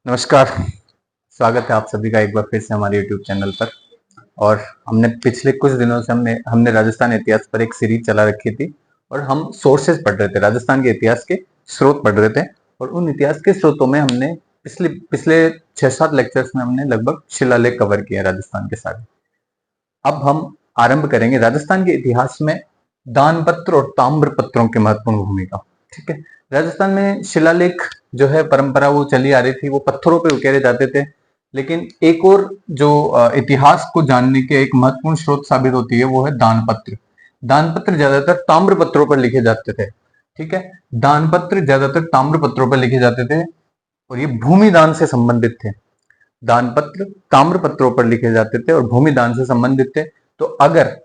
नमस्कार। स्वागत है आप सभी का एक बार फिर से हमारे YouTube चैनल पर। और हमने पिछले कुछ दिनों से हमने हमने राजस्थान इतिहास पर एक सीरीज चला रखी थी और हम सोर्सेज पढ़ रहे थे, राजस्थान के इतिहास के स्रोत पढ़ रहे थे। और उन इतिहास के स्रोतों में हमने पिछले पिछले 6-7 लेक्चर्स में हमने लगभग शिलालेख कवर किए राजस्थान के सारे। अब हम आरंभ करेंगे राजस्थान के इतिहास में दान पत्र और ताम्र पत्रों की महत्वपूर्ण भूमिका। ठीक है, राजस्थान में शिलालेख जो है परंपरा वो चली आ रही थी, वो पत्थरों पे उकेरे जाते थे। लेकिन एक और जो इतिहास को जानने के एक महत्वपूर्ण स्रोत साबित होती है वो है दान पत्र। दान पत्र ज्यादातर ताम्र पत्रों पर लिखे जाते थे। ठीक है, दान पत्र ज्यादातर ताम्र पत्रों पर लिखे जाते थे और ये भूमि दान से संबंधित थे। दान पत्र ताम्र पत्रों पर लिखे जाते थे और भूमि दान से संबंधित थे। तो अगर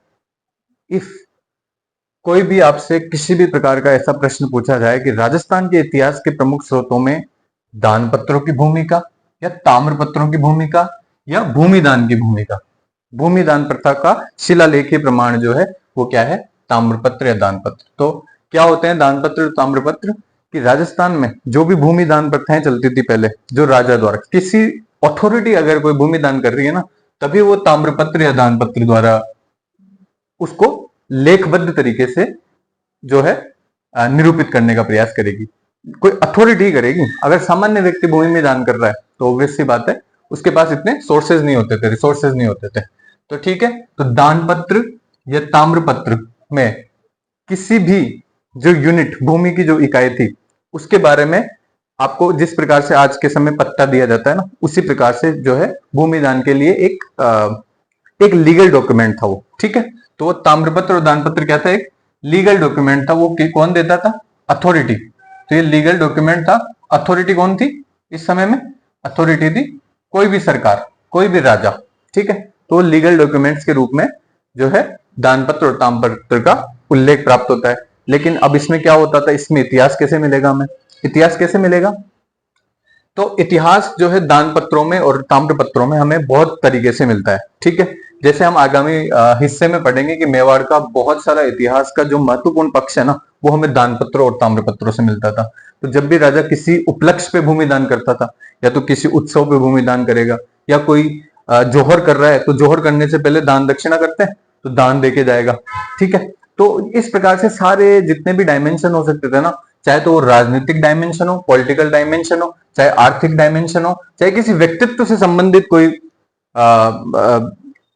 इफ कोई भी आपसे किसी भी प्रकार का ऐसा प्रश्न पूछा जाए कि राजस्थान के इतिहास के प्रमुख स्रोतों में दान पत्रों की भूमिका या ताम्र पत्रों की भूमिका या भूमि दान की भूमिका, भूमि दान प्रथा का शिलालेखीय प्रमाण जो है वो क्या है, ताम्र पत्र या दान पत्र। तो क्या होते हैं दान पत्र और ताम्र पत्र? कि राजस्थान में जो भी भूमि दान प्रथाएं चलती थी पहले, जो राजा द्वारा किसी अथॉरिटी अगर कोई भूमि दान कर रही है ना, तभी वो ताम्र पत्र या दान पत्र द्वारा उसको लेखबद्ध तरीके से जो है निरूपित करने का प्रयास करेगी। कोई अथॉरिटी करेगी। अगर सामान्य व्यक्ति भूमि में दान कर रहा है तो ऑब्वियस सी बात है उसके पास इतने सोर्सेज नहीं होते थे, रिसोर्सेज नहीं होते थे। तो ठीक है, तो दान पत्र या ताम्र पत्र में किसी भी जो यूनिट भूमि की जो इकाई थी उसके बारे में आपको जिस प्रकार से आज के समय पट्टा दिया जाता है ना, उसी प्रकार से जो है भूमि दान के लिए एक लीगल डॉक्यूमेंट था वो। ठीक है, तो वो ताम्रपत्र और दानपत्र क्या था, एक लीगल डॉक्यूमेंट था। वो कौन देता था? अथॉरिटी। तो ये लीगल डॉक्यूमेंट था। अथॉरिटी कौन थी इस समय में? अथॉरिटी थी कोई भी सरकार, कोई भी राजा। ठीक है, तो लीगल डॉक्यूमेंट्स के रूप में जो है दानपत्र और ताम्रपत्र का उल्लेख प्राप्त होता है। लेकिन अब इसमें क्या होता था, इसमें इतिहास कैसे मिलेगा हमें? इतिहास कैसे मिलेगा? तो इतिहास जो है दान पत्रों में और ताम्र पत्रों में हमें बहुत तरीके से मिलता है। ठीक है, जैसे हम आगामी हिस्से में पढ़ेंगे कि मेवाड़ का बहुत सारा इतिहास का जो महत्वपूर्ण पक्ष है ना, वो हमें दान पत्रों और ताम्र पत्रों से मिलता था। तो जब भी राजा किसी उपलक्ष्य पे भूमि दान करता था, या तो किसी उत्सव पे भूमि दान करेगा, या कोई जोहर कर रहा है तो जोहर करने से पहले दान दक्षिणा करते हैं, तो दान देके जाएगा। ठीक है, तो इस प्रकार से सारे जितने भी डायमेंशन हो सकते थे ना, चाहे तो वो राजनीतिक डायमेंशन हो, पॉलिटिकल डायमेंशन हो, चाहे आर्थिक डायमेंशन हो, चाहे किसी व्यक्तित्व से संबंधित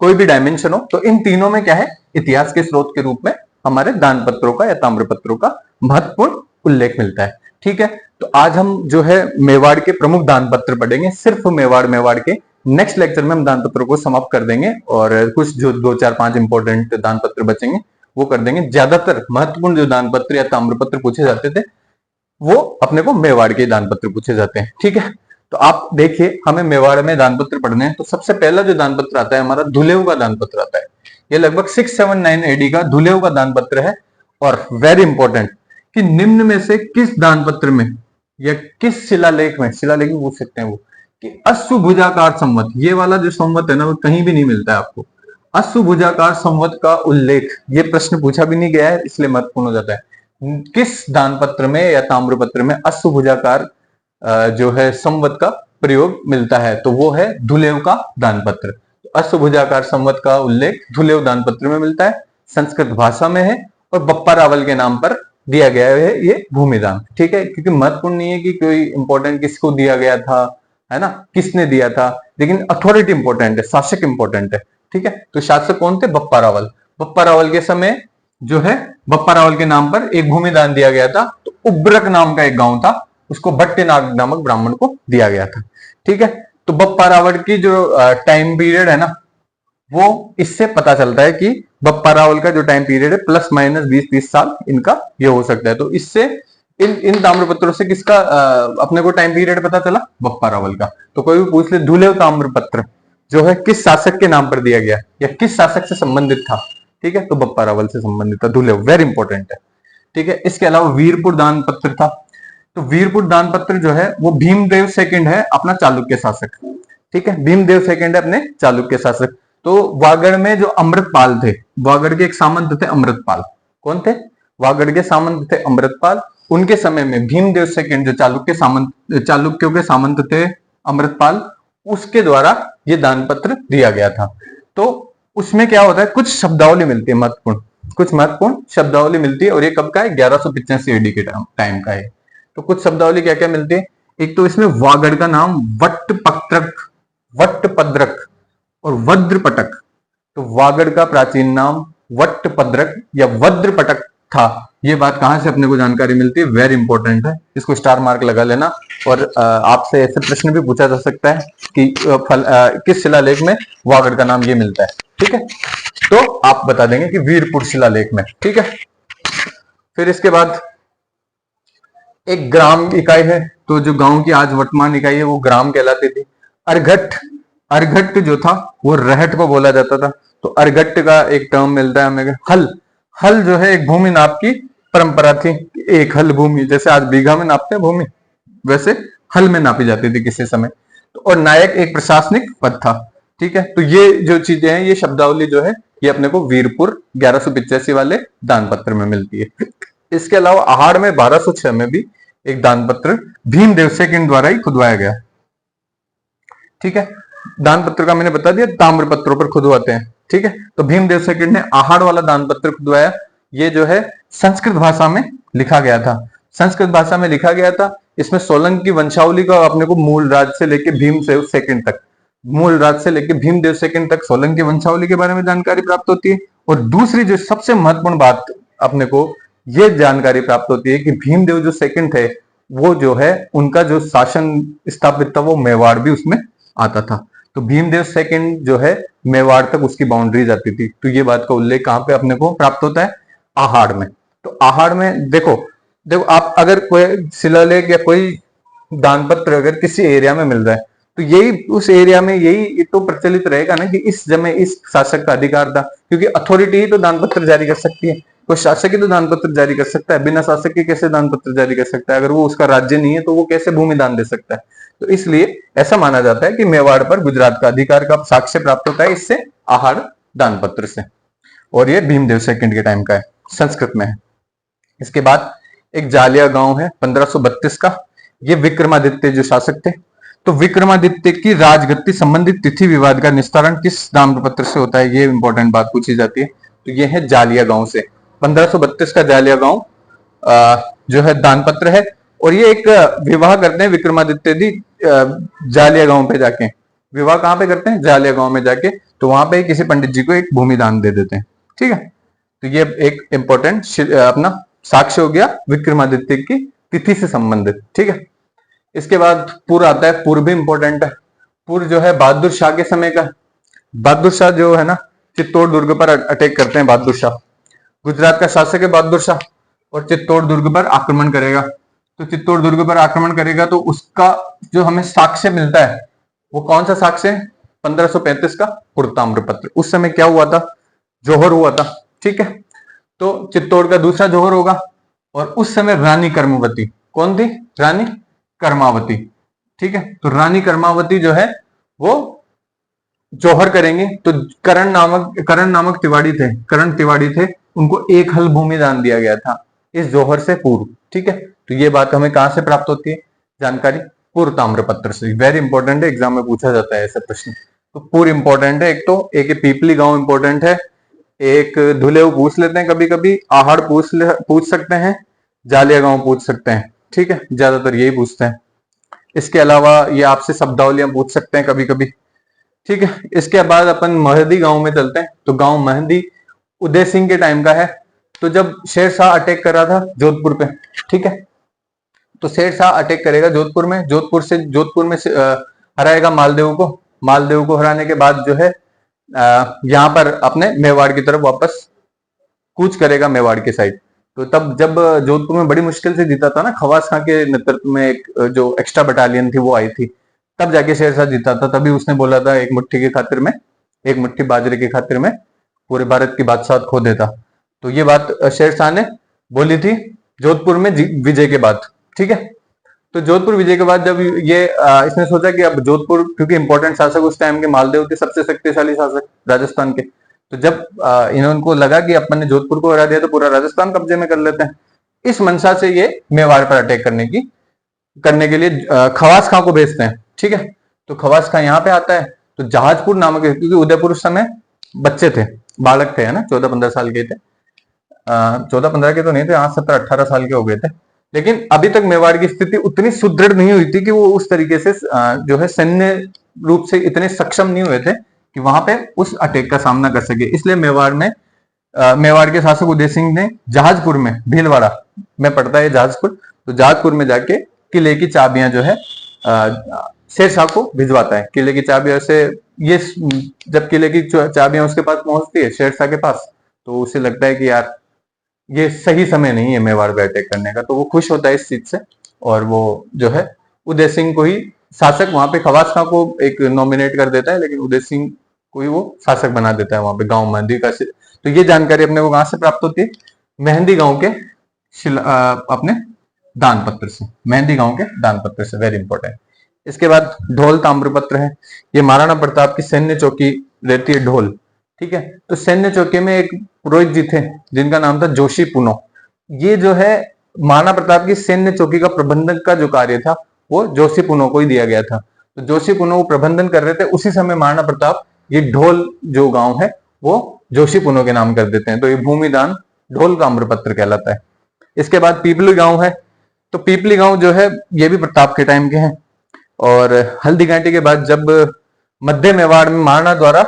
कोई भी डायमेंशन हो, तो इन तीनों में क्या है, इतिहास के स्रोत के रूप में हमारे दान पत्रों का या ताम्र पत्रों का महत्वपूर्ण उल्लेख मिलता है। ठीक है, तो आज हम जो है मेवाड़ के प्रमुख दान पत्र पढ़ेंगे, सिर्फ मेवाड़ के। नेक्स्ट लेक्चर में हम दान पत्रों को समाप्त कर देंगे और कुछ जो 2-4-5 इंपॉर्टेंट दान पत्र बचेंगे वो कर देंगे। ज्यादातर महत्वपूर्ण जो दान पत्र या ताम्र पत्र पूछे जाते थे वो अपने को मेवाड़ के दान पत्र पूछे जाते हैं। ठीक है, तो आप देखिए हमें मेवाड़ में दान पत्र पढ़ने हैं, तो सबसे पहला जो दान पत्र आता है हमारा धुलेव का दान पत्र आता है। ये लगभग 679 एडी का धुलेव का दान पत्र है। और वेरी इंपॉर्टेंट कि निम्न में से किस दान पत्र में या किस शिलालेख में, शिलालेख भी पूछ सकते हैं वो, कि अश्वभुजाकार संवत, ये वाला जो संवत है ना वो कहीं भी नहीं मिलता है आपको। अश्वभुजाकार संवत का उल्लेख, ये प्रश्न पूछा भी नहीं गया है इसलिए महत्वपूर्ण हो जाता है। किस दान पत्र में या ताम्र पत्र में अश्वभुजाकार जो है संवत का प्रयोग मिलता है? तो वो है धुलेव का दान पत्र। तो अश्वभुजाकार संवत का उल्लेख धुलेव दान पत्र में मिलता है, संस्कृत भाषा में है और बप्पा रावल के नाम पर दिया गया है ये भूमिदान। ठीक है, क्योंकि महत्वपूर्ण नहीं है कि कोई इंपॉर्टेंट किसको दिया गया था, है ना, किसने दिया था, लेकिन अथॉरिटी इंपॉर्टेंट है, शासक इंपॉर्टेंट है। ठीक है, तो शासक कौन थे? बप्पा रावल। बप्पा रावल के समय जो है बप्पा रावल के नाम पर एक भूमिदान दिया गया था। तो उब्रक नाम का एक गांव था, उसको भट्टेनाग नामक ब्राह्मण को दिया गया था। ठीक है, तो बप्पा रावल की जो टाइम पीरियड है ना, वो इससे पता चलता है कि बप्पा रावल का जो टाइम पीरियड है प्लस माइनस 20-30 साल इनका ये हो सकता है। तो इससे इन ताम्रपत्रों से किसका अपने को टाइम पीरियड पता चला? बप्पा रावल का। तो कोई भी पूछ ले धुलेव ताम्रपत्र जो है किस शासक के नाम पर दिया गया या किस शासक से संबंधित था? ठीक है, तो बप्पा रावल से संबंधित था धुलेव, वेरी इंपॉर्टेंट है। ठीक है, इसके अलावा वीरपुर दान पत्र था। तो वीरपुर दान पत्र जो है वो भीमदेव सेकंड है अपना चालुक्य शासक। ठीक है, भीमदेव सेकंड है अपने चालुक्य शासक। तो वागड़ में जो अमृतपाल थे, वागड़ के एक सामंत थे अमृतपाल। कौन थे? वागड़ के सामंत थे अमृतपाल। उनके समय में भीमदेव सेकंड जो चालुक्यों के सामंत थे, अमृतपाल, उसके द्वारा ये दान पत्र दिया गया था। तो उसमें क्या होता है, कुछ शब्दावली मिलती है महत्वपूर्ण, कुछ महत्वपूर्ण शब्दावली मिलती है, और ये कब का है, 1185 एडी के टाइम का है। तो कुछ शब्दावली क्या क्या मिलती है, एक तो इसमें वागड़ का नाम वट्टपत्रक, वट्टपद्रक और वज्रपटक। तो वागड़ का प्राचीन नाम वट्टपद्रक या वज्रपटक था। ये बात कहां से अपने को जानकारी मिलती है, वेरी इंपॉर्टेंट है, इसको स्टार मार्क लगा लेना। और आपसे ऐसे प्रश्न भी पूछा जा सकता है कि किस शिलालेख में वागड़ का नाम ये मिलता है, ठीक है। तो आप बता देंगे कि वीरपुर शिलालेख में, ठीक है। फिर इसके बाद एक ग्राम इकाई है, तो जो गांव की आज वर्तमान इकाई है वो ग्राम कहलाती थी। अर्घट, अर्घट जो था वो रहट को बोला जाता था। तो अर्घट का एक टर्म मिलता है हमें। हल, हल जो है एक भूमि नाप की परंपरा थी, एक हल भूमि, जैसे आज बीघा में नापते हैं भूमि, वैसे हल में नापी जाती थी किसी समय। तो और नायक एक प्रशासनिक पद था, ठीक है। तो ये जो चीजें हैं, ये शब्दावली जो है ये अपने को वीरपुर 1185 वाले दान पत्र में मिलती है। इसके अलावा आहाड़ में 1206 में भी एक दान पत्र भीमदेव सेकंड द्वारा ही खुदवाया गया, ठीक है। दान पत्र का मैंने बता दिया, ताम्र पत्रों पर खुदवाते हैं, ठीक है। तो भीमदेव सेकंड ने आहाड़ वाला दान पत्र खुदवाया। ये जो है संस्कृत भाषा में लिखा गया था, संस्कृत भाषा में लिखा गया था। इसमें सोलंकी वंशावली का अपने को मूल राज से लेके भीमदेव सेकंड तक, मूल राज से लेके भीमदेव सेकंड तक सोलंकी वंशावली के बारे में जानकारी प्राप्त होती है। और दूसरी जो सबसे महत्वपूर्ण बात अपने को ये जानकारी प्राप्त होती है कि भीमदेव जो सेकंड थे वो जो है उनका जो शासन स्थापित था वो मेवाड़ भी उसमें आता था। तो भीमदेव सेकंड जो है मेवाड़ तक उसकी बाउंड्रीज आती थी। तो ये बात का उल्लेख कहां पे अपने को प्राप्त होता है, आहाड़ में। तो आहाड़ में देखो देखो आप अगर कोई शिलालेख या कोई दान पत्र अगर किसी एरिया में मिल रहा है तो यही उस एरिया में यही तो प्रचलित रहेगा ना कि इस समय इस शासक का अधिकार था, क्योंकि अथॉरिटी ही तो दान पत्र जारी कर सकती है। कोई शासक ही तो दान पत्र जारी कर सकता है, बिना शासक के कैसे दान पत्र जारी कर सकता है? अगर वो उसका राज्य नहीं है तो वो कैसे भूमि दान दे सकता है? तो इसलिए ऐसा माना जाता है कि मेवाड़ पर गुजरात का अधिकार का साक्ष्य प्राप्त होता है इससे, आहाड़ दान पत्र से। और ये भीमदेव सेकंड के टाइम का है, संस्कृत में है। इसके बाद एक जालिया गांव है 1532 का, ये विक्रमादित्य जो शासक थे। तो विक्रमादित्य की राजगद्दी संबंधित तिथि विवाद का निस्तारण किस दान पत्र से होता है, ये इंपॉर्टेंट बात पूछी जाती है। तो ये है जालिया गांव से, 1532 का जालिया गांव जो है दान पत्र है। और ये एक विवाह करते हैं विक्रमादित्य जी जालिया गांव पे जाके। विवाह कहां पे करते हैं, जालिया गांव में जाके। तो वहां पे किसी पंडित जी को एक भूमि दान दे देते हैं, ठीक है। तो ये एक इंपॉर्टेंट अपना साक्ष्य हो गया विक्रमादित्य की तिथि से संबंधित, ठीक है। इसके बाद पुर आता है, पुर भी इंपॉर्टेंट है। पुर जो है बहादुर शाह के समय का, बहादुर शाह जो है ना चित्तौड़ दुर्ग पर अटैक करते हैं। बहादुर शाह गुजरात का शासक है, बहादुर शाह, और चित्तौड़ दुर्ग पर आक्रमण करेगा। तो चित्तौड़ दुर्ग पर आक्रमण करेगा तो उसका जो हमें साक्ष्य मिलता है वो कौन सा साक्ष्य है, 1535 का पुरताम्र पत्र। उस समय क्या हुआ था, जौहर हुआ था, ठीक है। तो चित्तौड़ का दूसरा जौहर होगा। और उस समय रानी कर्मवती कौन थी, रानी कर्मावती, ठीक है। तो रानी कर्मावती जो है वो जौहर करेंगे। तो करण नामक तिवाड़ी थे, करण तिवाड़ी थे, उनको एक हल भूमि दान दिया गया था इस जौहर से पूर्व, ठीक है। तो ये बात हमें कहां से प्राप्त होती है जानकारी, पूर्व ताम्र पत्र से। वेरी इंपॉर्टेंट है, एग्जाम में पूछा जाता है ऐसा प्रश्न। तो पूर्व इंपॉर्टेंट है, एक तो एक पीपली गांव इंपॉर्टेंट है, एक धुलेव पूछ लेते हैं कभी कभी, आहाड़ पूछ सकते हैं, जालिया गांव पूछ सकते हैं, ठीक है। ज्यादातर यही पूछते हैं। इसके अलावा ये आपसे शब्दावलियां पूछ सकते हैं कभी कभी, ठीक है। इसके बाद अपन महदी गांव में चलते हैं। तो गांव महदी उदय सिंह के टाइम का है। तो जब शेर शाह अटैक कर रहा था जोधपुर पे, ठीक है, तो शेर शाह अटैक करेगा जोधपुर में, जोधपुर में हराएगा मालदेव को। मालदेव को हराने के बाद जो है यहां पर अपने मेवाड़ की तरफ वापस कूच करेगा, मेवाड़ के साइड। तो तब जब जोधपुर में बड़ी मुश्किल से जीता था ना, खवास खां के नेतृत्व में एक जो एक्स्ट्रा बटालियन थी वो आई थी, तब जाके शेरशाह जीता था। तभी उसने बोला था एक मुट्ठी की खातिर में, एक मुट्ठी बाजरे की खातिर में पूरे भारत की बादशाहत खो देता। तो ये बात शेरशाह ने बोली थी जोधपुर में विजय के बाद, ठीक है। तो जोधपुर विजय के बाद जब ये इसने सोचा कि अब जोधपुर, क्योंकि इंपॉर्टेंट शासक उस टाइम के मालदेव थे, सबसे शक्तिशाली शासक राजस्थान के। तो जब इनको लगा कि अपन ने जोधपुर को हरा दिया तो पूरा राजस्थान कब्जे में कर लेते हैं, इस मंशा से ये मेवाड़ पर अटैक करने के लिए खवास खां को भेजते हैं, ठीक है, तो खवास खां यहाँ पे आता है। तो जहाजपुर नामक, क्योंकि उदयपुर उस समय बच्चे थे, बालक थे, है ना, 14-15 साल के थे, 14-15 के तो नहीं थे, 17-18 साल के हो गए थे। लेकिन अभी तक मेवाड़ की स्थिति उतनी सुदृढ़ नहीं हुई थी कि वो उस तरीके से जो है सैन्य रूप से इतने सक्षम नहीं हुए थे कि वहां पे उस अटैक का सामना कर सके। इसलिए मेवाड़ के शासक उदय सिंह ने जहाजपुर में, भीलवाड़ा में पड़ता है जहाजपुर, तो जहाजपुर में जाके किले की चाबियां जो है शेरशाह को भिजवाता है। किले की चाबियां से ये, जब किले की चाबियां उसके पास पहुंचती है, शेरशाह के पास, तो उसे लगता है कि यार ये सही समय नहीं है मेवाड़ पे अटैक करने का, तो वो खुश होता है इस चीज से, और वो जो है उदय सिंह को ही शासक, वहां पे खवास खां को एक नॉमिनेट कर देता है, लेकिन उदय सिंह को ही वो शासक बना देता है वहां पे गांव मेहंदी का। तो ये जानकारी अपने को कहां से प्राप्त होती है? मेहंदी गांव के अपने दान पत्र से, मेहंदी गांव के दान पत्र से, वेरी इंपॉर्टेंट। इसके बाद ढोल ताम्रपत्र है, ये महाराणा प्रताप की सैन्य चौकी रहती है ढोल, ठीक है। तो सैन्य चौकी में एक पुरोहित जी थे जिनका नाम था जोशी पुनो। ये जो है महाराणा प्रताप की सैन्य चौकी का प्रबंधन का जो कार्य था वो जोशी पुनो को ही दिया गया था। तो जोशी पुनो वो प्रबंधन कर रहे थे, उसी समय महाराणा प्रताप ये ढोल जो गांव है वो जोशी पुनो के नाम कर देते हैं। तो ये भूमिदान ढोल ताम्रपत्र कहलाता है। इसके बाद पीपली गांव है, तो पीपली गांव जो है ये भी प्रताप के टाइम के हैं। और हल्दी घाटी के बाद जब मध्य मेवाड़ में महाराणा द्वारा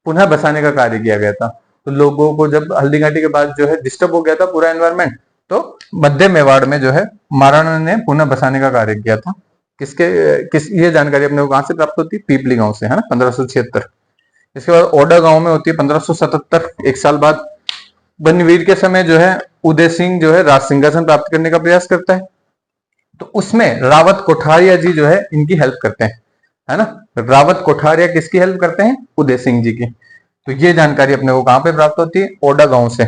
पुनः बसाने का कार्य किया गया था, तो लोगों को जब हल्दी घाटी के बाद जो है डिस्टर्ब हो गया था पूरा एनवायरमेंट, तो मध्य मेवाड़ में जो है महाराणा ने पुनः बसाने का कार्य किया था। ये जानकारी अपने को कहां से प्राप्त होती है? पीपली गांव से, है ना, 1576। इसके बाद ओडा गांव में होती है 1577, एक साल बाद। बनवीर के समय जो है उदय सिंह जो है राज सिंहासन प्राप्त करने का प्रयास करता है, तो उसमें रावत कोठारिया जी जो है इनकी हेल्प करते हैं, है ना। रावत कोठारिया किसकी हेल्प करते हैं? उदय सिंह जी की। तो ये जानकारी अपने को कहां पे प्राप्त होती है? ओडा गांव से।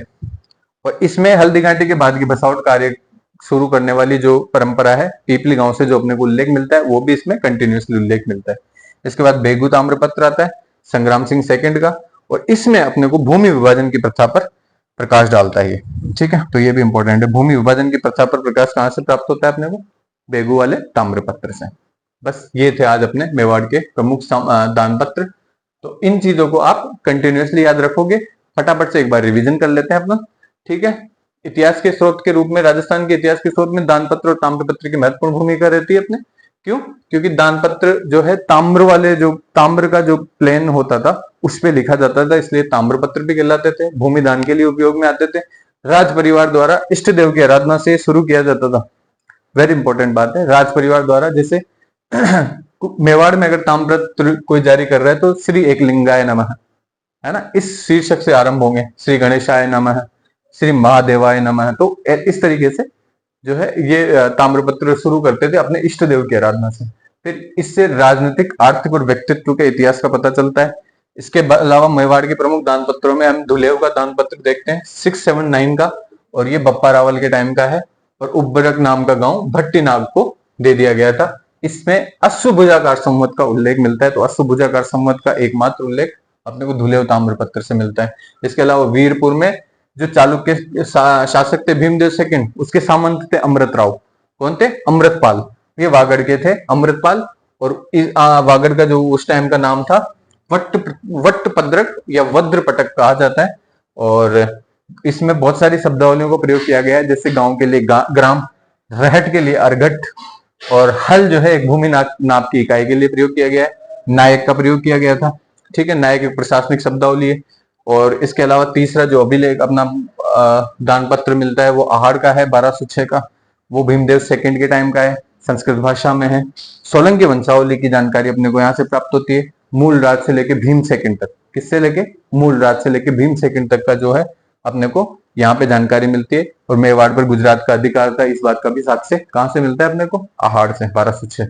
और इसमें हल्दी घाटी के बाद की बसावट कार्य शुरू करने वाली जो परंपरा है पीपली गांव से जो अपने को उल्लेख मिलता है, वो भी इसमें कंटिन्यूसली उल्लेख मिलता है। इसके बाद बेगू ताम्रपत्र आता है संग्राम सिंह सेकंड का, और इसमें अपने को भूमि विभाजन की प्रथा पर प्रकाश डालता है, ठीक है। तो ये भी इंपॉर्टेंट है, भूमि विभाजन की प्रथा पर प्रकाश कहां से प्राप्त होता है अपने को? बेगू वाले ताम्रपत्र से। बस ये थे आज अपने मेवाड़ के प्रमुख दान पत्र। तो इन चीजों को आप कंटिन्यूसली याद रखोगे। फटाफट से एक बार रिवीजन कर लेते हैं अपना, ठीक है। इतिहास के स्रोत के रूप में, राजस्थान के इतिहास के स्रोत में दान पत्र और ताम्रपत्र की महत्वपूर्ण भूमिका रहती है अपने। क्यों? क्योंकि दान पत्र जो है ताम्र का जो प्लेन होता था उस पे लिखा जाता था, इसलिए ताम्रपत्र भी कहलाते थे। भूमि दान के लिए उपयोग में आते थे। राज परिवार द्वारा इष्ट देव की आराधना से शुरू किया जाता था। वेरी इंपॉर्टेंट बात है, राज परिवार द्वारा। जैसे मेवाड़ में अगर ताम्रपत्र कोई जारी कर रहा है तो श्री एकलिंगाय नमः, है ना, इस शीर्षक से आरंभ होंगे। श्री गणेशाय नमः, श्री महादेवाय नमः। तो इस तरीके से जो है ये ताम्रपत्र शुरू करते थे अपने इष्ट देव की आराधना से। फिर इससे राजनीतिक, आर्थिक और व्यक्तित्व के इतिहास का पता चलता है। इसके अलावा मेवाड़ के प्रमुख दान पत्रों में हम धुलेव का दान पत्र देखते हैं 679 का, और ये बप्पा रावल के टाइम का है। और उब्बरक नाम का गांव भट्टीनाग को दे दिया गया था। इसमें अश्वभुजाकार संवत का उल्लेख मिलता है। तो अश्वभुजाकार संवत का एकमात्र उल्लेख अपने को धुलेव ताम्रपत्र से मिलता है। इसके अलावा वीरपुर में जो चालुक्य शासक थे भीमदेव सेकंड, उसके सामंत थे अमृतराव। कौन थे? अमृतपाल। ये वागड़ के थे, अमृतपाल। और वागड़ का जो उस टाइम का नाम था वट्टपद्रक या वज्रपटक कहा जाता है। और इसमें बहुत सारी शब्दावलियों को प्रयोग किया गया है, जैसे गांव के लिए ग्राम, रहट के लिए अर्घट, और हल जो है एक भूमि नाप की इकाई के लिए प्रयोग किया गया है। नायक का प्रयोग किया गया था, ठीक है। नायक एक प्रशासनिक शब्दावली है। और इसके अलावा तीसरा जो अभिलेख अपना दान पत्र मिलता है वो आहार का है 1206 का, वो भीमदेव सेकंड के टाइम का है, संस्कृत भाषा में है। सोलंकी वंशावली की जानकारी अपने को यहाँ से प्राप्त होती है, मूल राज से लेके भीम सेकंड तक। किससे लेके? मूल राज से लेके भीम सेकंड तक का जो है अपने को यहाँ पे जानकारी मिलती है। और मेवाड़ पर गुजरात का अधिकार था, इस बात का भी साक्ष्य कहां से मिलता है अपने को? आहार से 1206।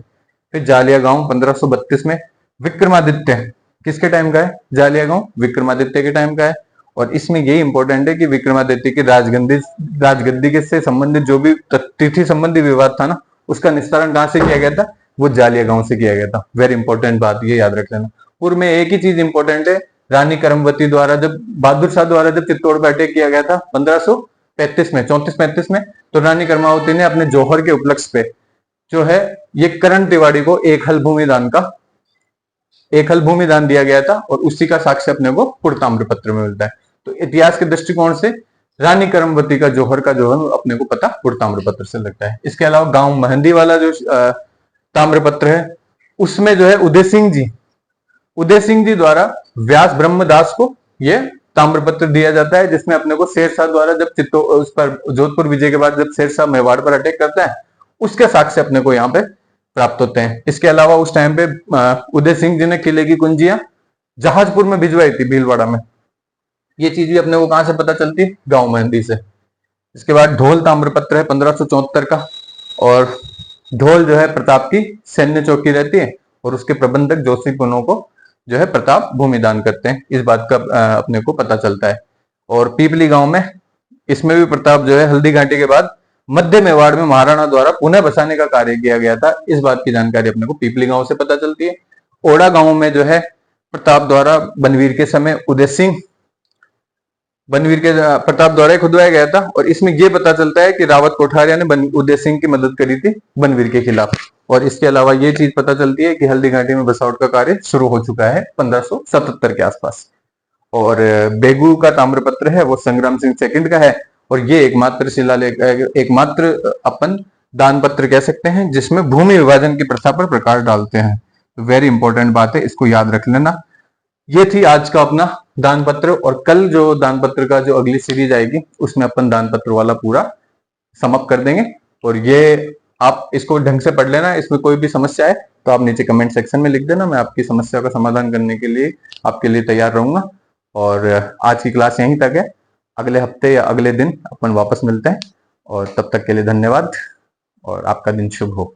फिर जालिया गांव 1532 में विक्रमादित्य, किसके टाइम का है जालिया गांव? विक्रमादित्य के टाइम का है। और इसमें यही इंपॉर्टेंट है कि विक्रमादित्य की राजगद्दी के से संबंधित जो भी तिथि संबंधी विवाद था ना, उसका निस्तारण कहां से किया गया था? वो जालिया गांव से किया गया था। वेरी इंपॉर्टेंट बात, ये याद रख लेना। पूर्व में एक ही चीज इंपॉर्टेंट है, रानी करमवती द्वारा जब बहादुर शाह द्वारा जब चित्तौड़ पर अटैक किया गया था 1535 में, 34-35 में, तो रानी करमावती ने अपने जौहर के उपलक्ष्य पे जो है ये करण तिवारी को एक हल भूमि दान दिया गया था, और उसी का साक्ष्य अपने को पुरताम्रपत्र में मिलता है। तो इतिहास के दृष्टिकोण से रानी करमवती का जोहर वो अपने को पता पुरताम्रपत्र से लगता है। इसके अलावा गांव महंदी वाला जो ताम्रपत्र है, उसमें जो है उदय सिंह जी द्वारा व्यास ब्रह्मदास को ये ताम्रपत्र दिया जाता है, जिसमें अपने को शेरशाह द्वारा जब उस पर जोधपुर विजय के बाद जब शेरशाह मेवाड़ पर अटैक करता है, उसके साक्ष्य अपने को यहाँ पे प्राप्त होते हैं। इसके अलावा उस टाइम पे उदय सिंह जी ने किले की कुंजियां जहाजपुर में भिजवाई थी, भीलवाड़ा में। ये चीज भी अपने को कहां से पता चलती है? गांव मेहंदी से। इसके बाद ढोल ताम्रपत्र है 1574 का, और ढोल जो है प्रताप की सैन्य चौकी रहती है, और उसके प्रबंधक जोशी पुनो को जो है प्रताप भूमिदान करते हैं, इस बात का अपने को पता चलता है। और पीपली गांव में, इसमें भी प्रताप जो है हल्दी घाटी के बाद मध्य मेवाड़ में महाराणा द्वारा पुनः बसाने का कार्य किया गया था, इस बात की जानकारी अपने को पीपली गांव से पता चलती है। ओड़ा गांव में जो है प्रताप द्वारा बनवीर के समय प्रताप द्वारा खुदवाया गया था, और इसमें यह पता चलता है कि रावत कोठारिया ने उदय सिंह की मदद करी थी बनवीर के खिलाफ। और इसके अलावा ये चीज पता चलती है कि हल्दी घाटी में बसावट का कार्य शुरू हो चुका है 1577 के आसपास। और बेगू का ताम्रपत्र है वो संग्राम सिंह सेकंड का है, और ये एकमात्र अपन दान पत्र कह सकते हैं जिसमें भूमि विभाजन की प्रथा पर प्रकाश डालते हैं। वेरी इंपॉर्टेंट बात है, इसको याद रख लेना। ये थी आज का अपना दान पत्र, और कल जो दान पत्र का जो अगली सीरीज आएगी उसमें अपन दान पत्र वाला पूरा समाप्त कर देंगे। और ये आप इसको ढंग से पढ़ लेना, इसमें कोई भी समस्या है तो आप नीचे कमेंट सेक्शन में लिख देना, मैं आपकी समस्या का समाधान करने के लिए आपके लिए तैयार रहूंगा। और आज की क्लास यहीं तक है, अगले हफ्ते या अगले दिन अपन वापस मिलते हैं, और तब तक के लिए धन्यवाद और आपका दिन शुभ हो।